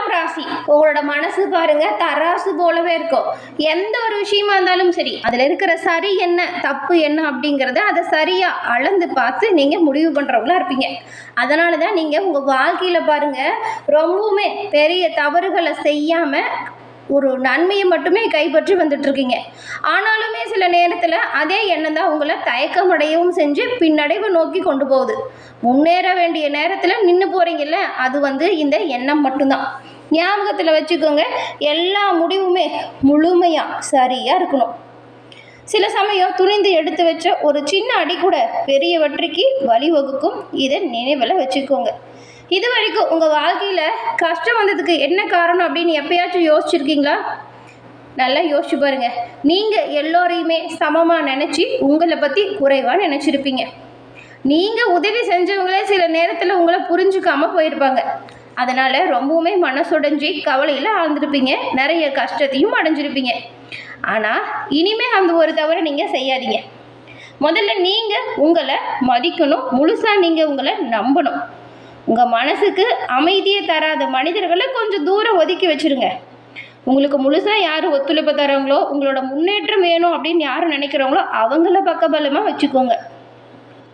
துலாம் ராசி, உங்களோட மனசு பாருங்க தராசு போலவே இருக்கும். எந்த ஒரு விஷயமா இருந்தாலும் சரி, அதுல இருக்கிற சரி என்ன தப்பு என்ன அப்படிங்கறத அதை சரியா அளந்து பார்த்து நீங்க முடிவு பண்றவங்களா இருப்பீங்க. அதனாலதான் நீங்க உங்க வாழ்க்கையில பாருங்க ரொம்பவுமே பெரிய தவறுகளை செய்யாம ஒரு நன்மையை மட்டுமே கைப்பற்றி வந்துட்டு இருக்கீங்க. ஆனாலுமே சில நேரத்தில் அதே எண்ணம் தான் உங்களை தயக்கமடையவும் செஞ்சு பின்னடைவை நோக்கி கொண்டு போகுது. முன்னேற வேண்டிய நேரத்தில் நின்று போறீங்கல்ல, அது இந்த எண்ணம் மட்டும்தான். ஞாபகத்தில் வச்சுக்கோங்க, எல்லா முடிவுமே முழுமையாக சரியாக இருக்கணும். சில சமயம் துணிந்து எடுத்து வச்ச ஒரு சின்ன அடி கூட பெரிய வெற்றிக்கு வழிவகுக்கும். இதை நினைவில் வச்சுக்கோங்க. இது வரைக்கும் உங்கள் வாழ்க்கையில் கஷ்டம் வந்ததுக்கு என்ன காரணம் அப்படின்னு எப்பயாச்சும் யோசிச்சிருக்கீங்களா? நல்லா யோசிச்சு பாருங்க. நீங்கள் எல்லோரையுமே சமமாக நினச்சி உங்களை பற்றி குறைவாக நினச்சிருப்பீங்க. நீங்கள் உதவி செஞ்சவங்களே சில நேரத்தில் உங்களை புரிஞ்சுக்காமல் போயிருப்பாங்க. அதனால் ரொம்பவுமே மனசுடைஞ்சி கவலையில் ஆழ்ந்திருப்பீங்க. நிறைய கஷ்டத்தையும் அடைஞ்சிருப்பீங்க. ஆனால் இனிமேல் அந்த ஒரு தவறை நீங்கள் செய்யாதீங்க. முதல்ல நீங்கள் உங்களை மதிக்கணும். முழுசாக நீங்கள் உங்களை நம்பணும். உங்கள் மனசுக்கு அமைதியை தராத மனிதர்களை கொஞ்சம் தூரம் ஒதுக்கி வச்சுருங்க. உங்களுக்கு முழுசாக யார் ஒத்துழைப்பு தரவங்களோ, உங்களோட முன்னேற்றம் வேணும் அப்படின்னு யார் நினைக்கிறவங்களோ அவங்கள பக்கபலமாக வச்சுக்கோங்க.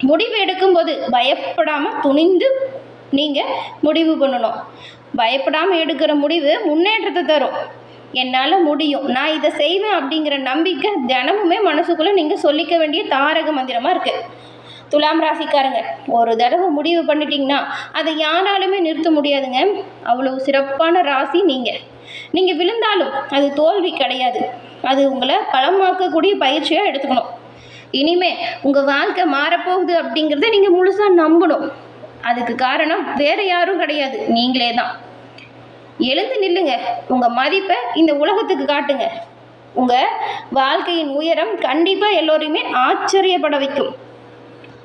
முடிவு எடுக்கும்போது பயப்படாமல் துணிந்து நீங்கள் முடிவு பண்ணணும். பயப்படாமல் எடுக்கிற முடிவு முன்னேற்றத்தை தரும். என்னால் முடியும், நான் இதை செய்வேன் அப்படிங்கிற நம்பிக்கை தினமுமே மனசுக்குள்ளே நீங்கள் சொல்லிக்க வேண்டிய தாரக மந்திரமாக இருக்குது. துலாம் ராசிக்காரங்க, ஒரு தடவை முடிவு பண்ணிட்டீங்கன்னா அதை யாராலுமே நிறுத்த முடியாதுங்க. அவ்வளவு சிறப்பான ராசி நீங்கள் விழுந்தாலும் அது தோல்வி கிடையாது. அது உங்களை பலமாக்கக்கூடிய பயிற்சியாக எடுத்துக்கணும். இனிமே உங்கள் வாழ்க்கை மாறப்போகுது அப்படிங்கிறத நீங்கள் முழுசாக நம்பணும். அதுக்கு காரணம் வேறு யாரும் கிடையாது, நீங்களே தான். எழுந்து நில்லுங்க. உங்கள் மதிப்பை இந்த உலகத்துக்கு காட்டுங்க. உங்கள் வாழ்க்கையின் உயரம் கண்டிப்பாக எல்லோரையுமே ஆச்சரியப்பட வைக்கும்.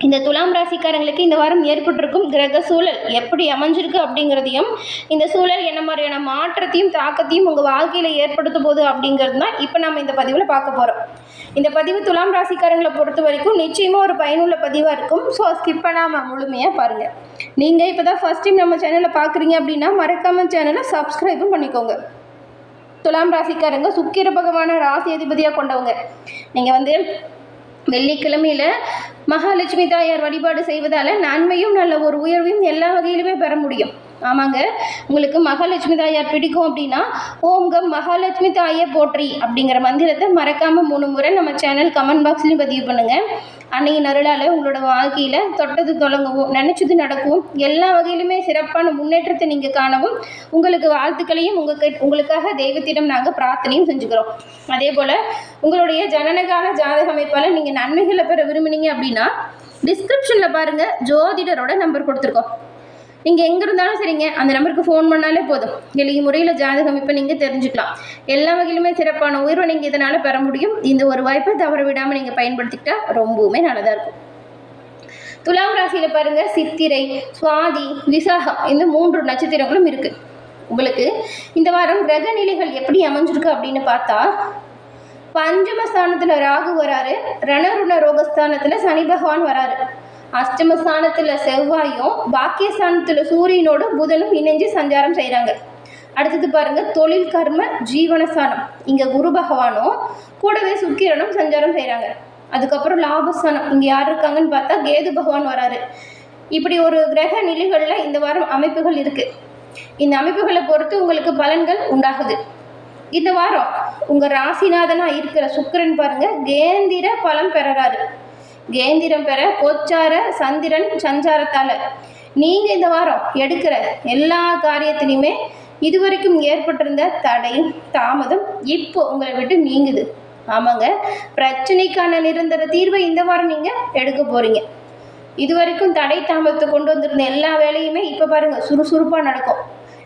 இந்த துலாம் ராசிக்காரங்களுக்கு இந்த வாரம் ஏற்பட்டிருக்கும் கிரக சூழல் எப்படி அமைஞ்சிருக்கு அப்படிங்கிறதையும், இந்த சூழல் என்ன மாதிரியான மாற்றத்தையும் தாக்கத்தையும் உங்கள் வாழ்க்கையில் ஏற்படுத்த போகுது அப்படிங்கிறது தான் இப்போ நம்ம இந்த பதிவில் பார்க்க போகிறோம். இந்த பதிவு துலாம் ராசிக்காரங்களை பொறுத்த வரைக்கும் நிச்சயமாக ஒரு பயனுள்ள பதிவாக இருக்கும். ஸோ ஸ்கிப் பண்ணாமல் முழுமையாக பாருங்கள். நீங்கள் இப்போ தான் ஃபஸ்ட் டைம் நம்ம சேனலை பார்க்குறீங்க அப்படின்னா மறக்காமல் சேனலை சப்ஸ்கிரைபும் பண்ணிக்கோங்க. துலாம் ராசிக்காரங்க சுக்கிர பகவான ராசி அதிபதியாக கொண்டவங்க. நீங்கள் வெள்ளிக்கிழமையில் மகாலட்சுமி தாயார் வழிபாடு செய்வதால் நன்மையும் நல்ல ஒரு உயர்வையும் எல்லா வகையிலுமே பெற முடியும். ஆமாங்க, உங்களுக்கு மகாலட்சுமி தாயார் பிடிக்கும் அப்படின்னா ஓம் கம் மகாலட்சுமி தாயை போற்றி அப்படிங்கிற மந்திரத்தை மறக்காமல் 3 முறை நம்ம சேனல் கமெண்ட் பாக்ஸ்லையும் பதிவு பண்ணுங்கள். அன்னையின் அருளால் உங்களோட வாழ்க்கையில் தொட்டது தொடங்கவும் நினச்சது நடக்கவும் எல்லா வகையிலுமே சிறப்பான முன்னேற்றத்தை நீங்கள் காணவும் உங்களுக்கு வாழ்த்துக்களையும் உங்களுக்காக தெய்வத்திடம் நாங்கள் பிரார்த்தனையும் செஞ்சுக்கிறோம். அதே போல் உங்களுடைய ஜனனகால ஜாதக அமைப்பால் நீங்கள் நன்மைகளை பெற விரும்புனீங்க அப்படின்னா டிஸ்கிரிப்ஷனில் பாருங்கள், ஜோதிடரோட நம்பர் கொடுத்துருக்கோம். நீங்கள் எங்கே இருந்தாலும் சரிங்க, அந்த நம்பருக்கு ஃபோன் பண்ணாலே போதும். எளிய முறையில் ஜாதக அமைப்பை நீங்கள் தெரிஞ்சுக்கலாம். எல்லா வகையிலுமே சிறப்பான உயர்வை நீங்கள் இதனால் பெற முடியும். இந்த ஒரு வாய்ப்பை தவற விடாமல் நீங்கள் பயன்படுத்திக்கிட்டா ரொம்பவுமே நல்லதாக இருக்கும். துலாம் ராசியில் பாருங்கள், சித்திரை, சுவாதி, விசாகம் இந்த 3 நட்சத்திரங்களும் இருக்குது. உங்களுக்கு இந்த வாரம் கிரக நிலைகள் எப்படி அமைஞ்சிருக்கு அப்படின்னு பார்த்தா, பஞ்சமஸ்தானத்தில் ராகு வராரு, ரணருண ரோகஸ்தானத்தில் சனி பகவான் வராரு, அஷ்டமஸ்தானத்தில் செவ்வாயும் பாக்கியஸ்தானத்தில் சூரியனோடு புதனும் இணைஞ்சு சஞ்சாரம் செய்கிறாங்க. அடுத்தது பாருங்கள், தொழில் கர்ம ஜீவனஸ்தானம், இங்கே குரு பகவானும் கூடவே சுக்கிரனும் சஞ்சாரம் செய்கிறாங்க. அதுக்கப்புறம் லாபஸ்தானம், இங்கே யார் இருக்காங்கன்னு பார்த்தா கேது பகவான் வராரு. இப்படி ஒரு கிரக நிலைகளில் இந்த வாரம் அமைப்புகள் இருக்குது. இந்த அமைப்புகளை பொறுத்து உங்களுக்கு பலன்கள் உண்டாகுது. இந்த வாரம் உங்கள் ராசிநாதனாக இருக்கிற சுக்கிரன் பாருங்கள் கேந்திர பலம் பெறாரு. கேந்திரம் பெற கோச்சார சந்திரன் சஞ்சாரத்தால் நீங்கள் இந்த வாரம் எடுக்கிற எல்லா காரியத்திலையுமே இதுவரைக்கும் ஏற்பட்டிருந்த தடை தாமதம் இப்போ உங்களை விட்டு நீங்குது. ஆமாங்க, பிரச்சனைக்கான நிரந்தர தீர்வை இந்த வாரம் நீங்கள் எடுக்க போகிறீங்க. இதுவரைக்கும் தடை தாமதத்தை கொண்டு வந்திருந்த எல்லா வேலையுமே இப்போ பாருங்கள் சுறுசுறுப்பாக நடக்கும்.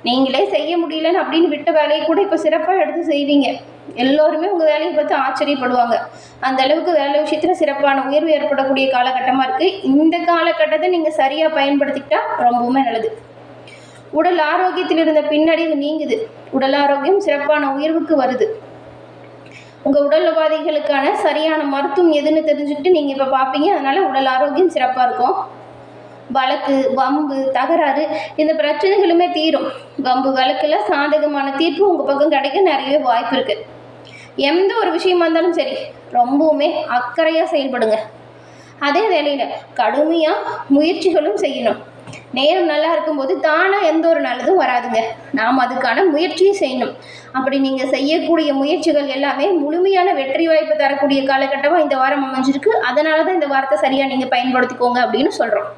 நீங்களே செய்ய முடியலன்னு அப்படின்னு விட்ட வேலையை கூட இப்போ சிறப்பாக எடுத்து செய்வீங்க. எல்லோருமே உங்கள் வேலையை பார்த்து ஆச்சரியப்படுவாங்க. அந்த அளவுக்கு வேலை விஷயத்தில் சிறப்பான உயர்வு ஏற்படக்கூடிய காலகட்டமாக இருக்குது. இந்த காலகட்டத்தை நீங்கள் சரியாக பயன்படுத்திக்கிட்டால் ரொம்பவுமே நல்லது. உடல் ஆரோக்கியத்தில் இருந்த பின்னடைவு நீங்குது. உடல் ஆரோக்கியம் சிறப்பான உயர்வுக்கு வருது. உங்கள் உடல் உபாதைகளுக்கான சரியான மருத்துவம் எதுன்னு தெரிஞ்சுக்கிட்டு நீங்கள் இப்போ பார்ப்பீங்க. அதனால் உடல் ஆரோக்கியம் சிறப்பாக இருக்கும். வழக்கு, வம்பு, தகராறு இந்த பிரச்சனைகளுமே தீரும். வம்பு வழக்கில் சாதகமான தீர்ப்பு உங்கள் பக்கம் கிடைக்க நிறைய வாய்ப்பு இருக்குது. எந்த ஒரு விஷயமா இருந்தாலும் சரி ரொம்பவுமே அக்கறையாக செயல்படுங்க. அதே வேளையில் கடுமையாக முயற்சிகளும் செய்யணும். நேரம் நல்லா இருக்கும்போது தானாக எந்த ஒரு நல்லதும் வராதுங்க. நாம் அதுக்கான முயற்சியும் செய்யணும். அப்படி நீங்கள் செய்யக்கூடிய முயற்சிகள் எல்லாமே முழுமையான வெற்றி வாய்ப்பு தரக்கூடிய காலகட்டமாக இந்த வாரம் அமைஞ்சிருக்கு. அதனால தான் இந்த வாரத்தை சரியாக நீங்கள் பயன்படுத்திக்கோங்க அப்படின்னு சொல்கிறோம்.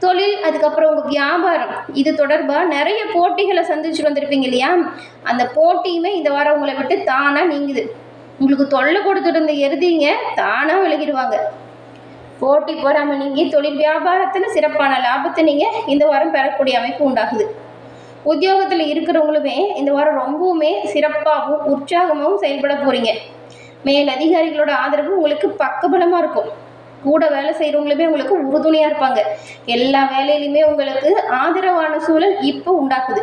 தொழில், அதுக்கப்புறம் உங்கள் வியாபாரம், இது தொடர்பாக நிறைய போட்டிகளை சந்திச்சு வந்திருப்பீங்க இல்லையா? அந்த போட்டியுமே இந்த வாரம் உங்களை விட்டு தானாக நீங்குது. உங்களுக்கு தொல்லை கொடுத்துட்டு இருந்த எருதிங்க தானாக விலகிடுவாங்க. போட்டி போடாமல் நீங்கள் தொழில் வியாபாரத்தில் சிறப்பான லாபத்தை நீங்கள் இந்த வாரம் பெறக்கூடிய அமைப்பு உண்டாகுது. உத்தியோகத்தில் இருக்கிறவங்களுமே இந்த வாரம் ரொம்பவுமே சிறப்பாகவும் உற்சாகமாகவும் செயல்பட போகிறீங்க. மேல் அதிகாரிகளோட ஆதரவு உங்களுக்கு பக்கபலமாக இருக்கும். கூட வேலை செய்கிறவங்களுமே உங்களுக்கு உறுதுணையாக இருப்பாங்க. எல்லா வேலையிலுமே உங்களுக்கு ஆதரவான சூழல் இப்போ உண்டாக்குது.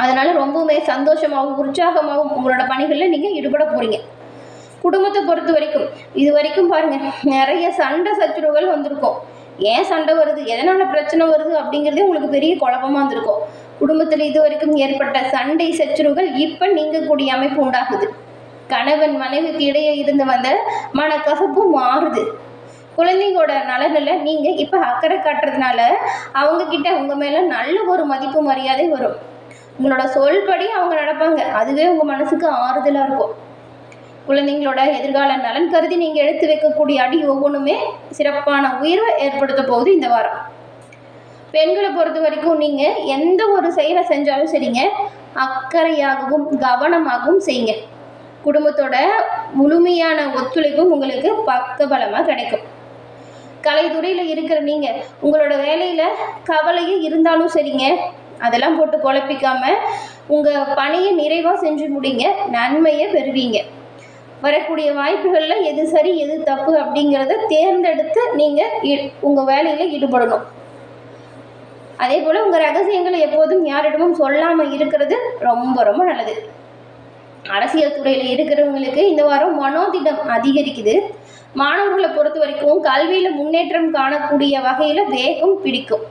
அதனால ரொம்பவுமே சந்தோஷமாகவும் உற்சாகமாகவும் உங்களோட பணிகளில் நீங்கள் ஈடுபட போகிறீங்க. குடும்பத்தை பொறுத்த வரைக்கும் இது வரைக்கும் பாருங்கள், நிறைய சண்டை சச்சரவுகள் வந்திருக்கும். ஏன் சண்டை வருது, எதனால் பிரச்சனை வருது அப்படிங்கிறதே உங்களுக்கு பெரிய குழப்பமாக இருந்திருக்கும். குடும்பத்தில் இது வரைக்கும் ஏற்பட்ட சண்டை சச்சரவுகள் இப்போ நீங்கக்கூடிய அமைப்பு உண்டாகுது. கணவன் மனைவிக்கு இடையே இருந்து வந்த மனக்கசப்பு மாறுது. குழந்தைங்களோட நலனில் நீங்கள் இப்போ அக்கறை காட்டுறதுனால அவங்கக்கிட்ட உங்கள் மேலே நல்ல ஒரு மதிப்பு மரியாதை வரும். உங்களோட சொல்படி அவங்க நடப்பாங்க. அதுவே உங்கள் மனசுக்கு ஆறுதலாக இருக்கும். குழந்தைங்களோட எதிர்கால நலன் கருதி நீங்கள் எடுத்து வைக்கக்கூடிய அடி ஒவ்வொன்றுமே சிறப்பான உயர்வை ஏற்படுத்த போகுது இந்த வாரம். பெண்களை பொறுத்த வரைக்கும் நீங்கள் எந்த ஒரு செயலை செஞ்சாலும் சரிங்க, அக்கறையாகவும் கவனமாகவும் செய்யுங்க. குடும்பத்தோட முழுமையான ஒத்துழைப்பும் உங்களுக்கு பக்கபலமாக கிடைக்கும். கலைத்துறையில் இருக்கிற நீங்கள் உங்களோட வேலையில் கவலையும் இருந்தாலும் சரிங்க, அதெல்லாம் போட்டு குழப்பிக்காமல் உங்கள் பணியை நிறைவாக செஞ்சு முடிங்க, நன்மையை பெறுவீங்க. வரக்கூடிய வாய்ப்புகளில் எது சரி எது தப்பு அப்படிங்கிறத தேர்ந்தெடுத்து நீங்கள் உங்கள் வேலையில் ஈடுபடணும். அதே போல் உங்கள் ரகசியங்களை எப்போதும் யாரிடமும் சொல்லாமல் இருக்கிறது ரொம்ப ரொம்ப நல்லது. அரசியல் துறையில் இருக்கிறவங்களுக்கு இந்த வாரம் மனோதிடம் அதிகரிக்குது. மாணவர்களை பொறுத்த வரைக்கும் கல்வியில் முன்னேற்றம் காணக்கூடிய வகையில் வேகம் பிடிக்கும்.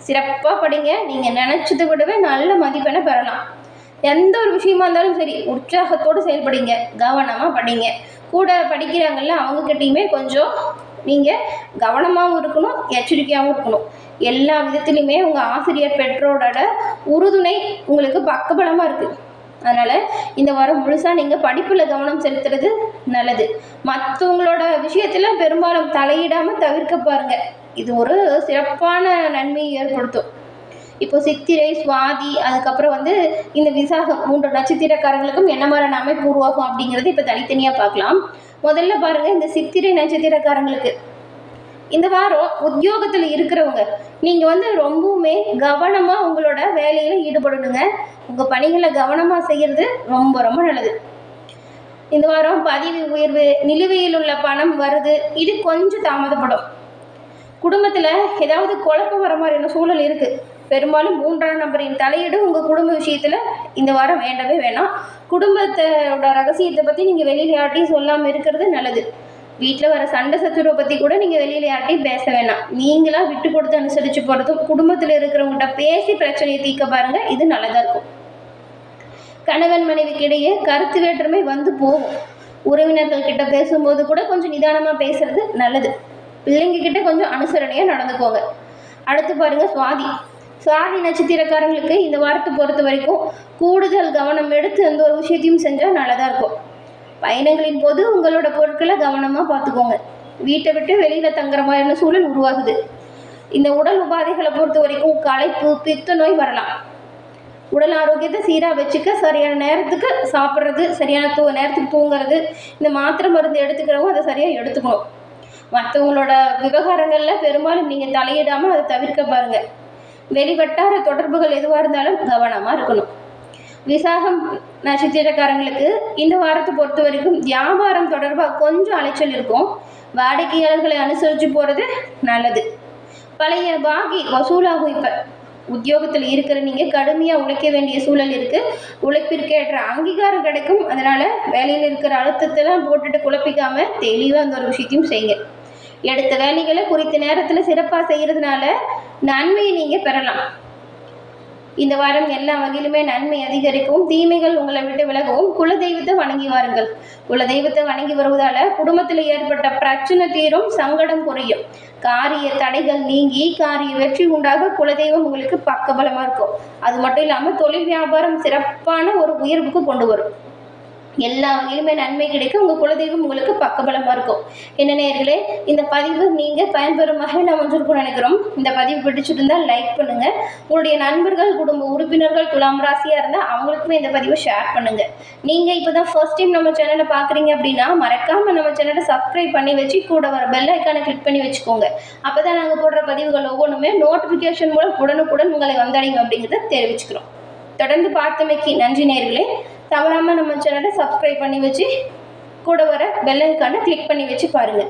சிறப்பாக படிங்க. நீங்கள் நினச்சதை விடவே நல்ல மதிப்பெண்ணை பெறலாம். எந்த ஒரு விஷயமா இருந்தாலும் சரி உற்சாகத்தோடு செயல்படுங்க, கவனமாக படிங்க. கூட படிக்கிறாங்கல்ல அவங்கக்கிட்டையுமே கொஞ்சம் நீங்கள் கவனமாகவும் இருக்கணும், எச்சரிக்கையாகவும் இருக்கணும். எல்லா விதத்துலையுமே உங்கள் ஆசிரியர் பெற்றோரோட உறுதுணை உங்களுக்கு பக்கபலமாக இருக்குது. அதனால் இந்த வாரம் முழுசாக நீங்கள் படிப்பில் கவனம் செலுத்துறது நல்லது. மற்றவங்களோட விஷயத்தில் பெரும்பாலும் தலையிடாமல் தவிர்க்க பாருங்கள். இது ஒரு சிறப்பான நன்மையை ஏற்படுத்தும். இப்போ சித்திரை, சுவாதி, அதுக்கப்புறம் இந்த விசாகம் 3 நட்சத்திரக்காரங்களுக்கும் என்ன மாதிரியான அமைப்பு உருவாகும் அப்படிங்கிறது இப்போ தனித்தனியாக பார்க்கலாம். முதல்ல பாருங்கள், இந்த சித்திரை நட்சத்திரக்காரங்களுக்கு இந்த வாரம் உத்தியோகத்தில் இருக்கிறவங்க நீங்கள் ரொம்பவுமே கவனமாக உங்களோட வேலையில் ஈடுபடணுங்க. உங்கள் பணிகளை கவனமாக செய்கிறது ரொம்ப ரொம்ப நல்லது. இந்த வாரம் பதவி உயர்வு, நிலுவையில் உள்ள பணம் வருது, இது கொஞ்சம் தாமதப்படும். குடும்பத்தில் ஏதாவது குழப்பம் வர மாதிரியான சூழல் இருக்குது. பெரும்பாலும் 3ஆம் நபரின் தலையீடு உங்கள் குடும்ப விஷயத்தில் இந்த வாரம் வேண்டவே வேணாம். குடும்பத்தோட ரகசியத்தை பற்றி நீங்கள் வெளியில் யார்ட்டையும் சொல்லாமல் இருக்கிறது நல்லது. வீட்டில் வர சண்டை சத்துருவை பற்றி கூட நீங்கள் வெளியில் யார்ட்டையும் பேச வேணாம். நீங்களாக விட்டு கொடுத்து அனுசரித்து போகிறதும் குடும்பத்தில் இருக்கிறவங்ககிட்ட பேசி பிரச்சனையை தீர்க்க பாருங்கள், இது நல்லதாக இருக்கும். கணவன் மனைவிக்கு இடையே கருத்து வேற்றுமை போகும். உறவினர்கள் கிட்ட பேசும்போது கூட கொஞ்சம் நிதானமாக பேசுறது நல்லது. பிள்ளைங்க கிட்ட கொஞ்சம் அனுசரணையாக நடந்துக்கோங்க. அடுத்து பாருங்கள், சுவாதி நட்சத்திரக்காரங்களுக்கு இந்த வாரத்தை பொறுத்த வரைக்கும் கூடுதல் கவனம் எடுத்து எந்த ஒரு விஷயத்தையும் செஞ்சால் நல்லதாக இருக்கும். பயணங்களின் போது உங்களோட பொருட்களை கவனமாக பார்த்துக்கோங்க. வீட்டை விட்டு வெளியில் தங்குற மாதிரியான சூழல் உருவாகுது. இந்த உடல் உபாதைகளை பொறுத்த வரைக்கும் களைப்பு, பித்த நோய் வரலாம். உடல் ஆரோக்கியத்தை சீராக வச்சுக்க சரியான நேரத்துக்கு சாப்பிட்றது, சரியான நேரத்துக்கு தூங்குறது, இந்த மாத்திரை மருந்து எடுத்துக்கிறவங்க அதை சரியாக எடுத்துக்கணும். மற்றவங்களோட விவகாரங்களில் பெரும்பாலும் நீங்கள் தலையிடாமல் அதை தவிர்க்க பாருங்கள். வெளிவட்டார தொடர்புகள் எதுவாக இருந்தாலும் கவனமாக இருக்கணும். விசாகம் நட்சத்திரக்காரங்களுக்கு இந்த வாரத்தை பொறுத்த வரைக்கும் வியாபாரம் தொடர்பாக கொஞ்சம் அலைச்சல் இருக்கும். வாடிக்கையாளர்களை அனுசரித்து போகிறது நல்லது. பழைய பாகி வசூலாகும். இப்போ உத்தியோகத்தில் இருக்கிற நீங்கள் கடுமையாக உழைக்க வேண்டிய சூழல் இருக்குது. உழைப்பிற்கேற்ற அங்கீகாரம் கிடைக்கும். அதனால் வேலையில் இருக்கிற அழுத்தத்தெல்லாம் போட்டுட்டு குழப்பிக்காமல் தெளிவாக அந்த ஒரு விஷயத்தையும் செய்யுங்க. எடுத்த வேலைகளை குறித்த நேரத்தில் சிறப்பாக செய்கிறதுனால நன்மையை நீங்கள் பெறலாம். இந்த வாரம் எல்லா வகையிலுமே நன்மை அதிகரிக்கும், தீமைகள் உங்களை விட்டு விலகவும் குலதெய்வத்தை வணங்கி வாருங்கள். குலதெய்வத்தை வணங்கி வருவதால குடும்பத்தில் ஏற்பட்ட பிரச்சனை தீரும், சங்கடம் குறையும், காரிய தடைகள் நீங்கி காரிய வெற்றி உண்டாக குலதெய்வம் உங்களுக்கு பக்கபலமாக இருக்கும். அது மட்டும் இல்லாமல் தொழில் வியாபாரம் சிறப்பான ஒரு உயர்வுக்கு கொண்டு வரும். எல்லா வகையிலுமே நன்மை கிடைக்கும், உங்கள் குலதெய்வம் உங்களுக்கு பக்கபலமாக இருக்கும். என்ன நேயர்களே, இந்த பதிவு நீங்கள் பயன்பெறும் வகையில் அமைஞ்சிருக்கும்னு நினைக்கிறோம். இந்த பதிவு பிடிச்சிருந்தால் லைக் பண்ணுங்கள். உங்களுடைய நண்பர்கள், குடும்ப உறுப்பினர்கள் துலாம் ராசியாக இருந்தால் அவங்களுக்குமே இந்த பதிவை ஷேர் பண்ணுங்கள். நீங்கள் இப்போ தான் ஃபர்ஸ்ட் டைம் நம்ம சேனலை பார்க்குறீங்க அப்படின்னா மறக்காமல் நம்ம சேனலை சப்ஸ்கிரைப் பண்ணி வச்சு கூட வர பெல் ஐக்கானை கிளிக் பண்ணி வச்சுக்கோங்க. அப்போ தான் நாங்கள் போடுற பதிவுகள் ஒவ்வொன்றுமே நோட்டிஃபிகேஷன் மூலம் உடனுக்குடன் உங்களை வந்தடையும் அப்படிங்கிறத தெரிவிச்சுக்கிறோம். தொடர்ந்து பார்த்தமைக்கு நன்றி நேயர்களே. தவறாமல் நம்ம சேனலை சப்ஸ்கிரைப் பண்ணி வச்சு கூட வர பெல் ஐக்கானை கிளிக் பண்ணி வச்சு பாருங்கள்.